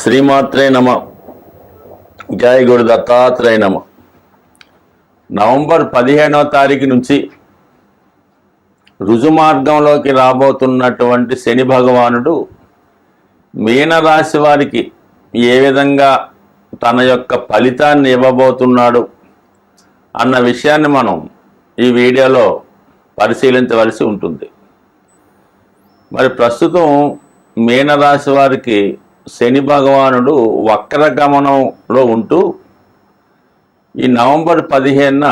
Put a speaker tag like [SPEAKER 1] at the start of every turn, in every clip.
[SPEAKER 1] శ్రీమాత్రే నమ. జయ గురు దత్తాత్రేయ నమ. నవంబర్ 15వ తారీఖు నుంచి రుజుమార్గంలోకి రాబోతున్నటువంటి శని భగవానుడు మీనరాశి వారికి ఏ విధంగా తన యొక్క ఫలితాన్ని ఇవ్వబోతున్నాడు అన్న విషయాన్ని మనం ఈ వీడియోలో పరిశీలించవలసి ఉంటుంది. మరి ప్రస్తుతం మీనరాశి వారికి శని భగవానుడు వక్రగమనంలో ఉంటూ ఈ నవంబర్ 15న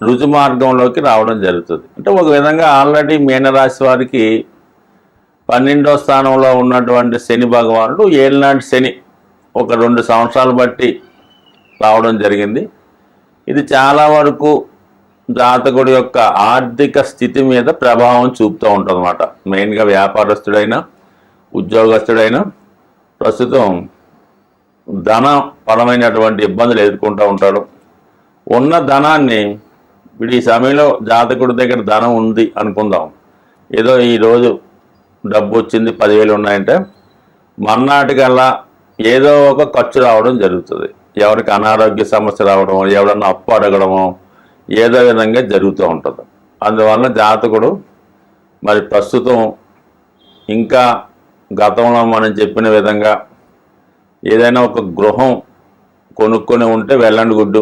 [SPEAKER 1] రుజుమార్గంలోకి రావడం జరుగుతుంది. అంటే ఒక విధంగా ఆల్రెడీ మీనరాశి వారికి 12వ స్థానంలో ఉన్నటువంటి శని భగవానుడు ఏలినాటి శని ఒక 2 సంవత్సరాలు బట్టి రావడం జరిగింది. ఇది చాలా వరకు జాతకుడి యొక్క ఆర్థిక స్థితి మీద ప్రభావం చూపుతూ ఉంటుంది అన్నమాట. మెయిన్గా వ్యాపారస్తుడైనా ఉద్యోగస్తుడైనా ప్రస్తుతం ధనపరమైనటువంటి ఇబ్బందులు ఎదుర్కొంటూ ఉంటాడు. ఉన్న ధనాన్ని ఇప్పుడు ఈ సమయంలో జాతకుడి దగ్గర ధనం ఉంది అనుకుందాం, ఏదో ఈరోజు డబ్బు వచ్చింది 10,000 ఉన్నాయంటే మర్నాటికల్లా ఏదో ఒక ఖర్చు రావడం జరుగుతుంది. ఎవరికి అనారోగ్య సమస్య రావడమో, ఎవరన్నా అప్పు అడగడమో ఏదో విధంగా జరుగుతూ ఉంటుంది. అందువల్ల జాతకుడు మరి ప్రస్తుతం ఇంకా గతంలో మనం చెప్పిన విధంగా ఏదైనా ఒక గృహం కొనుక్కొని ఉంటే వెళ్ళండి గుడ్డు,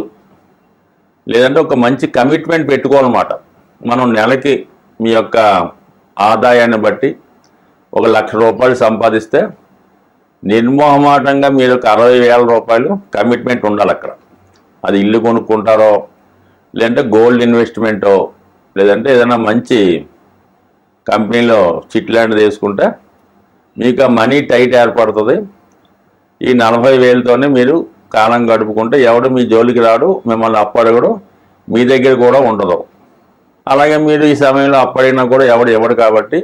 [SPEAKER 1] లేదంటే ఒక మంచి కమిట్మెంట్ పెట్టుకోవాలన్నమాట. మనం నెలకి మీ యొక్క ఆదాయాన్ని బట్టి 1,00,000 రూపాయలు సంపాదిస్తే నిర్మోహమాటంగా మీరు 60,000 రూపాయలు కమిట్మెంట్ ఉండాలి అక్కడ. అది ఇల్లు కొనుక్కుంటారో, లేదంటే గోల్డ్ ఇన్వెస్ట్మెంటో, లేదంటే ఏదైనా మంచి కంపెనీలో చిట్ ల్యాండ్ తీసుకుంటే మీకు ఆ మనీ టైట్ ఏర్పడుతుంది. ఈ 40,000తోనే మీరు కాలం గడుపుకుంటే ఎవడు మీ జోలికి రాడు, మిమ్మల్ని అప్పడగడు, మీ దగ్గర కూడా ఉండదు. అలాగే మీరు ఈ సమయంలో అప్పడినా కూడా ఎవడు ఇవ్వడు కాబట్టి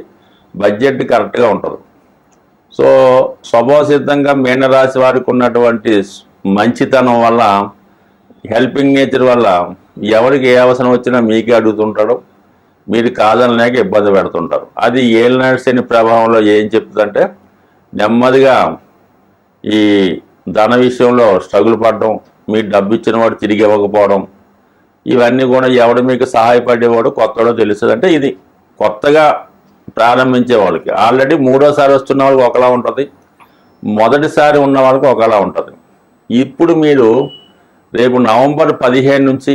[SPEAKER 1] బడ్జెట్ కరెక్ట్గా ఉంటుంది. సో స్వభావసిద్ధంగా మీనరాశి వారికి ఉన్నటువంటి మంచితనం వల్ల, హెల్పింగ్ నేచర్ వల్ల ఎవరికి ఏ అవసరం వచ్చినా మీకే అడుగుతుంటాడు, మీరు కాదనలేక ఇబ్బంది పెడుతుంటారు. అది ఏలినాటి శని ప్రభావంలో ఏం చెప్తుందంటే నెమ్మదిగా ఈ ధన విషయంలో స్ట్రగుల్ పడడం, మీరు డబ్బు ఇచ్చిన వాడు తిరిగి ఇవ్వకపోవడం, ఇవన్నీ కూడా ఎవడు మీకు సహాయపడేవాడు కొత్తడో తెలుస్తుంది. అంటే ఇది కొత్తగా ప్రారంభించే వాళ్ళకి, ఆల్రెడీ 3వసారి వస్తున్న వాళ్ళకి ఒకలా ఉంటుంది, మొదటిసారి ఉన్న వాళ్ళకి ఒకలా ఉంటుంది. ఇప్పుడు మీరు రేపు నవంబర్ 15 నుంచి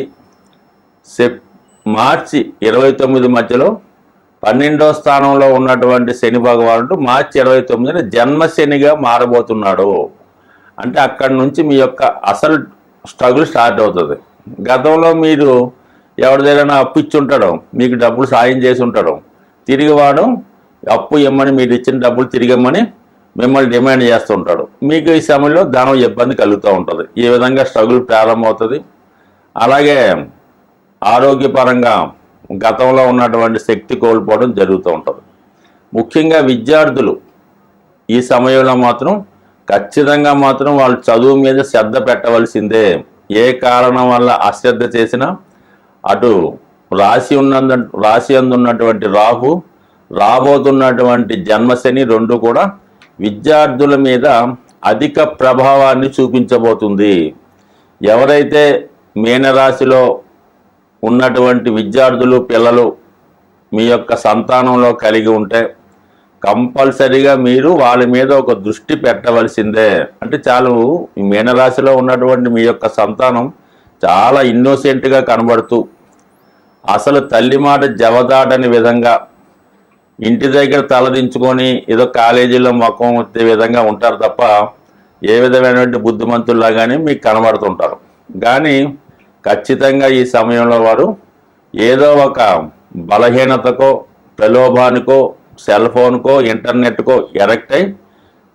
[SPEAKER 1] మార్చి 29 మధ్యలో 12వ స్థానంలో ఉన్నటువంటి శని భగవానుడు మార్చి 29న జన్మశనిగా మారబోతున్నాడు. అంటే అక్కడి నుంచి మీ యొక్క అసలు స్ట్రగుల్ స్టార్ట్ అవుతుంది. గతంలో మీరు ఎవరి దగ్గర అప్పు ఇచ్చి ఉంటాడో, మీకు డబ్బులు సాయం చేసి ఉంటాడో, తిరిగి వాడు అప్పు ఇమ్మని, మీరు ఇచ్చిన డబ్బులు తిరిగి ఇమ్మని మిమ్మల్ని డిమాండ్ చేస్తూ ఉంటాడు. మీకు ఈ సమయంలో ధనం ఇబ్బంది కలుగుతూ ఉంటుంది. ఈ విధంగా స్ట్రగుల్ ప్రారంభమవుతుంది. అలాగే ఆరోగ్యపరంగా గతంలో ఉన్నటువంటి శక్తి కోల్పోవడం జరుగుతూ ఉంటుంది. ముఖ్యంగా విద్యార్థులు ఈ సమయంలో మాత్రం ఖచ్చితంగా మాత్రం వాళ్ళు చదువు మీద శ్రద్ధ పెట్టవలసిందే. ఏ కారణం వల్ల అశ్రద్ధ చేసినా అటు రాశి అందున్నటువంటి రాహు, రాబోతున్నటువంటి జన్మశని రెండు కూడా విద్యార్థుల మీద అధిక ప్రభావాన్ని చూపించబోతుంది. ఎవరైతే మీనరాశిలో ఉన్నటువంటి విద్యార్థులు, పిల్లలు మీ యొక్క సంతానంలో కలిగి ఉంటే కంపల్సరీగా మీరు వాళ్ళ మీద ఒక దృష్టి పెట్టవలసిందే. అంటే చాలు, ఈ మీనరాశిలో ఉన్నటువంటి మీ యొక్క సంతానం చాలా ఇన్నోసెంట్గా కనబడుతూ అసలు తల్లి మాట జవదాటని విధంగా ఇంటి దగ్గర తలదించుకొని ఏదో కాలేజీలో ముఖం వచ్చే విధంగా ఉంటారు తప్ప ఏ విధమైనటువంటి బుద్ధిమంతుల్లాగానే మీకు కనబడుతుంటారు. కానీ ఖచ్చితంగా ఈ సమయంలో వారు ఏదో ఒక బలహీనతకో, ప్రలోభానికో, సెల్ ఫోన్కో, ఇంటర్నెట్కో ఎరెక్ట్ అయి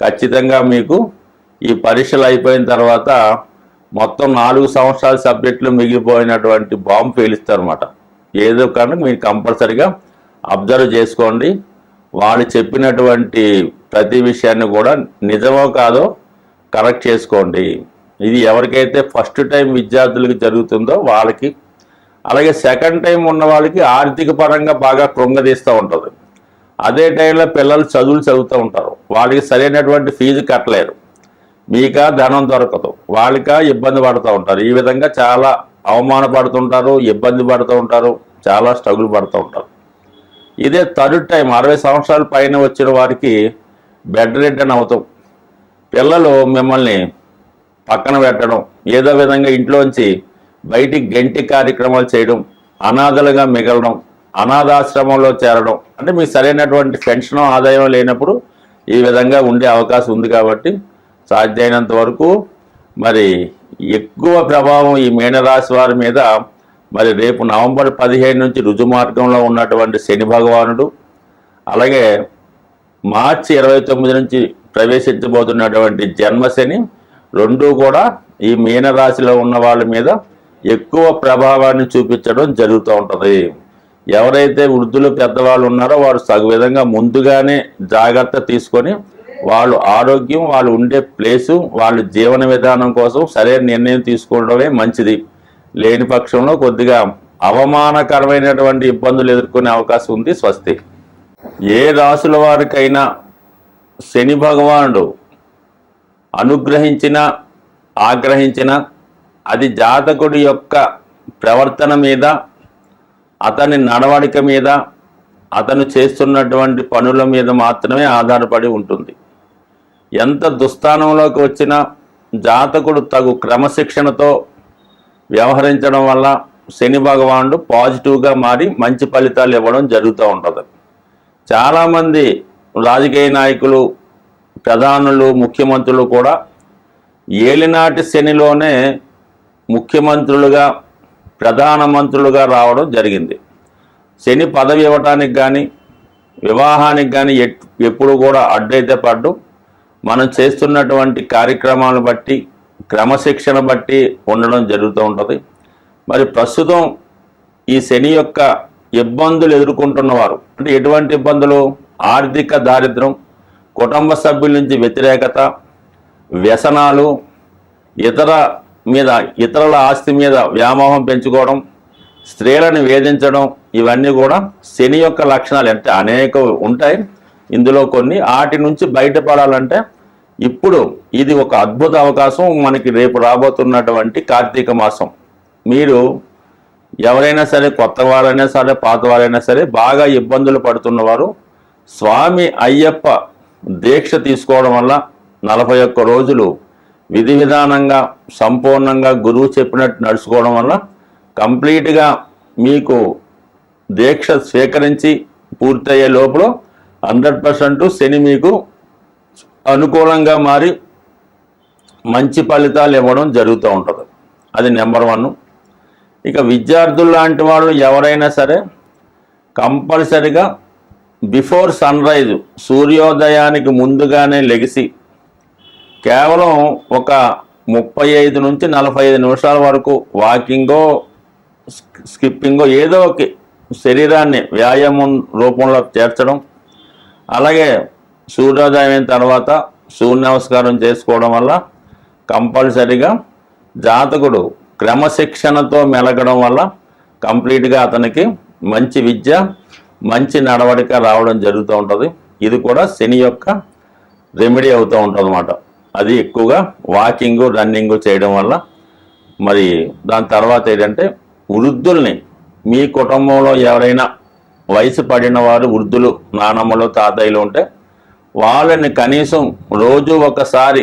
[SPEAKER 1] ఖచ్చితంగా మీకు ఈ పరీక్షలు అయిపోయిన తర్వాత మొత్తం 4 సంవత్సరాల సబ్జెక్టులు మిగిలిపోయినటువంటి బాంబు పేలుస్తారన్నమాట. ఏదో కానీ మీరు కంపల్సరిగా అబ్జర్వ్ చేసుకోండి. వాళ్ళు చెప్పినటువంటి ప్రతి విషయాన్ని కూడా నిజమో కాదో కరెక్ట్ చేసుకోండి. ఇది ఎవరికైతే ఫస్ట్ టైం విద్యార్థులకు జరుగుతుందో వాళ్ళకి, అలాగే సెకండ్ టైం ఉన్న వాళ్ళకి ఆర్థిక పరంగా బాగా కృంగదీస్తూ ఉంటుంది. అదే టైంలో పిల్లలు చదువుతూ ఉంటారు, వాళ్ళకి సరైనటువంటి ఫీజు కట్టలేరు. మీకా ధనం దొరకదు, వాళ్ళకా ఇబ్బంది పడుతూ ఉంటారు. ఈ విధంగా చాలా అవమానపడుతుంటారు, ఇబ్బంది పడుతూ ఉంటారు, చాలా స్ట్రగుల్ పడుతూ ఉంటారు. ఇదే థర్డ్ టైం 60 సంవత్సరాల పైన వచ్చిన వారికి బెడ్ రిటర్న్ అవుతాం. పిల్లలు మిమ్మల్ని పక్కన పెట్టడం, ఏదో విధంగా ఇంట్లోంచి బయటికి గెంటి కార్యక్రమాలు చేయడం, అనాథలుగా మిగలడం, అనాథాశ్రమంలో చేరడం, అంటే మీకు సరైనటువంటి పెన్షన్ ఆదాయం లేనప్పుడు ఈ విధంగా ఉండే అవకాశం ఉంది. కాబట్టి సాధ్యమైనంత వరకు మరి ఎక్కువ ప్రభావం ఈ మీనరాశి వారి మీద మరి రేపు నవంబర్ 15 నుంచి రుజుమార్గంలో ఉన్నటువంటి శని భగవానుడు, అలాగే మార్చి 29 నుంచి ప్రవేశించబోతున్నటువంటి జన్మశని, రెండూ కూడా ఈ మీనరాశిలో ఉన్న వాళ్ళ మీద ఎక్కువ ప్రభావాన్ని చూపించడం జరుగుతూ ఉంటుంది. ఎవరైతే వృద్ధులు పెద్దవాళ్ళు ఉన్నారో వారు సగు విధంగా ముందుగానే జాగ్రత్త తీసుకొని వాళ్ళు ఆరోగ్యం, వాళ్ళు ఉండే ప్లేసు, వాళ్ళ జీవన విధానం కోసం సరైన నిర్ణయం తీసుకోవడమే మంచిది. లేని పక్షంలో కొద్దిగా అవమానకరమైనటువంటి ఇబ్బందులు ఎదుర్కొనే అవకాశం ఉంది. స్వస్తి. ఏ రాశుల వారికైనా శని భగవానుడు అనుగ్రహించిన ఆగ్రహించిన అది జాతకుడి యొక్క ప్రవర్తన మీద, అతని నడవడిక మీద, అతను చేస్తున్నటువంటి పనుల మీద మాత్రమే ఆధారపడి ఉంటుంది. ఎంత దుస్థానంలోకి వచ్చినా జాతకుడు తగు క్రమశిక్షణతో వ్యవహరించడం వల్ల శని భగవానుడు పాజిటివ్గా మారి మంచి ఫలితాలు ఇవ్వడం జరుగుతూ ఉంటుంది. చాలామంది రాజకీయ నాయకులు, ప్రధానులు, ముఖ్యమంత్రులు కూడా ఏలినాటి శనిలోనే ముఖ్యమంత్రులుగా, ప్రధానమంత్రులుగా రావడం జరిగింది. శని పదవి ఇవ్వటానికి కానీ వివాహానికి కానీ ఎప్పుడు కూడా అడ్డైతే పడ్డు. మనం చేస్తున్నటువంటి కార్యక్రమాలను బట్టి, క్రమశిక్షణ బట్టి ఉండడం జరుగుతూ ఉంటుంది. మరి ప్రస్తుతం ఈ శని యొక్క ఇబ్బందులు ఎదుర్కొంటున్నవారు, అంటే ఎటువంటి ఇబ్బందులు? ఆర్థిక దారిద్ర్యం, కుటుంబ సభ్యుల నుంచి వ్యతిరేకత, వ్యసనాలు, ఇతరుల ఆస్తి మీద వ్యామోహం పెంచుకోవడం, స్త్రీలను వేధించడం, ఇవన్నీ కూడా శని యొక్క లక్షణాలు. అంటే అనేక ఉంటాయి, ఇందులో కొన్ని. వాటి నుంచి బయటపడాలంటే ఇప్పుడు ఇది ఒక అద్భుత అవకాశం. మనకి రేపు రాబోతున్నటువంటి కార్తీక మాసం, మీరు ఎవరైనా సరే, కొత్త వారైనా సరే, పాత వారైనా సరే, బాగా ఇబ్బందులు పడుతున్నవారు స్వామి అయ్యప్ప దీక్ష తీసుకోవడం వల్ల 41 రోజులు విధి విధానంగా సంపూర్ణంగా గురువు చెప్పినట్టు నడుచుకోవడం వల్ల కంప్లీట్గా మీకు దీక్ష స్వీకరించి పూర్తయ్యే లోపల 100% శని మీకు అనుకూలంగా మారి మంచి ఫలితాలు ఇవ్వడం జరుగుతూ ఉంటుంది. అది నెంబర్ 1. ఇక విద్యార్థులు లాంటి వాళ్ళు ఎవరైనా సరే కంపల్సరిగా బిఫోర్ సన్ రైజ్, సూర్యోదయానికి ముందుగానే లెగిసి కేవలం ఒక 35 నుంచి 45 నిమిషాల వరకు వాకింగో, స్కిప్పింగో, ఏదో ఒక శరీరాన్ని వ్యాయామం రూపంలో చేర్చడం, అలాగే సూర్యోదయం అయిన తర్వాత సూర్య నమస్కారం చేసుకోవడం వల్ల కంపల్సరిగా జాతకుడు క్రమశిక్షణతో మెలగడం వల్ల కంప్లీట్గా అతనికి మంచి విద్య, మంచి నడవడిక రావడం జరుగుతూ ఉంటుంది. ఇది కూడా శని యొక్క రెమెడీ అవుతూ ఉంటుంది అన్నమాట. అది ఎక్కువగా వాకింగ్, రన్నింగ్ చేయడం వల్ల. మరి దాని తర్వాత ఏంటంటే వృద్ధుల్ని, మీ కుటుంబంలో ఎవరైనా వయసు పడిన వారు వృద్ధులు, నానమ్మలు, తాతయ్యలు ఉంటే వాళ్ళని కనీసం రోజు ఒకసారి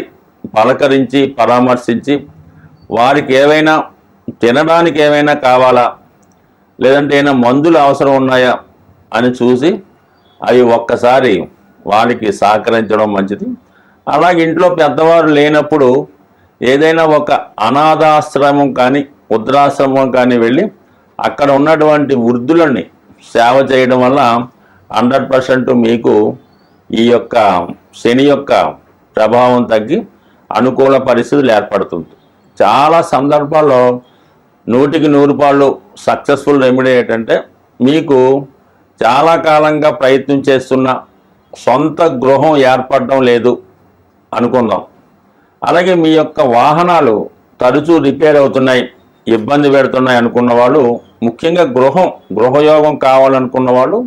[SPEAKER 1] పలకరించి పరామర్శించి వారికి ఏవైనా తినడానికి ఏమైనా కావాలా, లేదంటే ఏమైనా మందులు అవసరం ఉన్నాయా అని చూసి అవి ఒక్కసారి వాళ్ళకి సహకరించడం మంచిది. అలాగే ఇంట్లో పెద్దవారు లేనప్పుడు ఏదైనా ఒక అనాథాశ్రమం కానీ వృద్ధాశ్రమం కానీ వెళ్ళి అక్కడ ఉన్నటువంటి వృద్ధులని సేవ చేయడం వల్ల 100% మీకు ఈ యొక్క శని యొక్క ప్రభావం తగ్గి అనుకూల పరిస్థితులు ఏర్పడుతుంది. చాలా సందర్భాల్లో 100కి 100 సక్సెస్ఫుల్ రెమెడీ ఏంటంటే మీకు చాలా కాలంగా ప్రయత్నం చేస్తున్న సొంత గృహం ఏర్పడడం లేదు అనుకుందాం. అలాగే మీ యొక్క వాహనాలు తరచూ రిపేర్ అవుతున్నాయి, ఇబ్బంది పెడుతున్నాయి అనుకున్న వాళ్ళు, ముఖ్యంగా గృహయోగం కావాలనుకున్న వాళ్ళు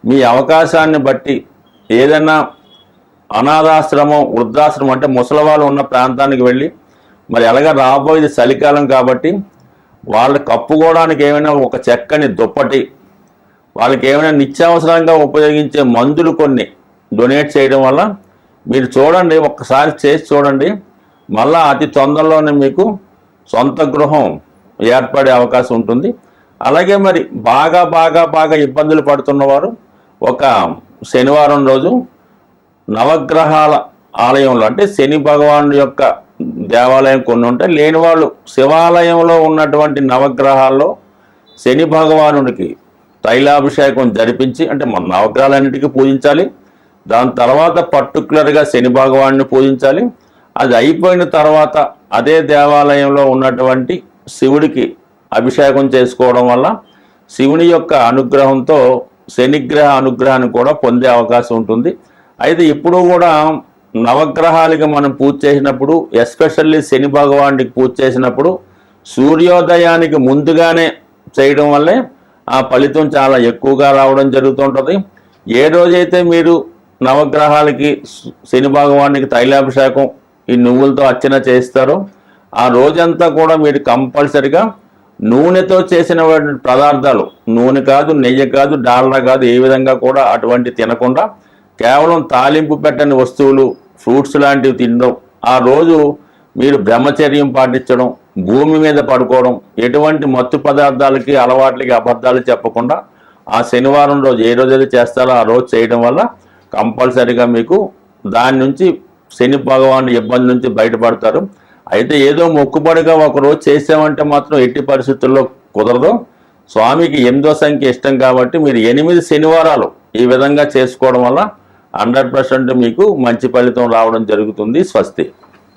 [SPEAKER 1] మీ అవకాశాన్ని బట్టి ఏదైనా అనాథాశ్రమం, వృద్ధాశ్రమం అంటే ముసలివాళ్ళు ఉన్న ప్రాంతానికి వెళ్ళి, మరి ఎలాగ రాబోయేది చలికాలం కాబట్టి వాళ్ళకి కప్పుకోవడానికి ఏమైనా ఒక చక్కని దుప్పటి, వాళ్ళకి ఏమైనా నిత్యావసరంగా ఉపయోగించే మందులు కొన్ని డొనేట్ చేయడం వల్ల మీరు చూడండి, ఒక్కసారి చేసి చూడండి, మళ్ళా అతి తొందరలోనే మీకు సొంత గృహం ఏర్పడే అవకాశం ఉంటుంది. అలాగే మరి బాగా ఇబ్బందులు పడుతున్నవారు ఒక శనివారం రోజు నవగ్రహాల ఆలయంలో, అంటే శని భగవాను యొక్క దేవాలయం కొన్ని ఉంటాయి, లేని వాళ్ళు శివాలయంలో ఉన్నటువంటి నవగ్రహాల్లో శని భగవానుడికి తైలాభిషేకం జరిపించి, అంటే మన నవగ్రహాలన్నిటికీ పూజించాలి, దాని తర్వాత పర్టికులర్గా శని భగవాన్ని పూజించాలి. అది అయిపోయిన తర్వాత అదే దేవాలయంలో ఉన్నటువంటి శివుడికి అభిషేకం చేసుకోవడం వల్ల శివుని యొక్క అనుగ్రహంతో శనిగ్రహ అనుగ్రహాన్ని కూడా పొందే అవకాశం ఉంటుంది. అయితే ఇప్పుడు కూడా నవగ్రహాలకి మనం పూజ చేసినప్పుడు, ఎస్పెషల్లీ శని భగవానికి పూజ చేసినప్పుడు సూర్యోదయానికి ముందుగానే చేయడం వల్లే ఆ ఫలితం చాలా ఎక్కువగా రావడం జరుగుతుంటుంది. ఏ రోజైతే మీరు నవగ్రహాలకి శని భగవానికి తైలాభిషేకం ఈ నువ్వులతో అర్చన చేస్తారో ఆ రోజంతా కూడా మీరు కంపల్సరిగా నూనెతో చేసిన పదార్థాలు, నూనె కాదు, నెయ్యి కాదు, డాల్డా కాదు, ఏ విధంగా కూడా అటువంటి తినకుండా కేవలం తాలింపు పెట్టని వస్తువులు, ఫ్రూట్స్ లాంటివి తినడం, ఆ రోజు మీరు బ్రహ్మచర్యం పాటించడం, భూమి మీద పడుకోవడం, ఎటువంటి మత్తు పదార్థాలకి అలవాట్లకి అబద్ధాలు చెప్పకుండా ఆ శనివారం రోజు ఏ రోజైతే చేస్తారో ఆ రోజు చేయడం వల్ల కంపల్సరిగా మీకు దాని నుంచి శని భగవాను ఇబ్బంది నుంచి బయటపడతారు. అయితే ఏదో మొక్కుబడిగా ఒకరోజు చేసామంటే మాత్రం ఎట్టి పరిస్థితుల్లో కుదరదు. స్వామికి 8వ సంఖ్య ఇష్టం కాబట్టి మీరు 8 శనివారాలు ఈ విధంగా చేసుకోవడం వల్ల 100% మీకు మంచి ఫలితం రావడం జరుగుతుంది. స్వస్తి.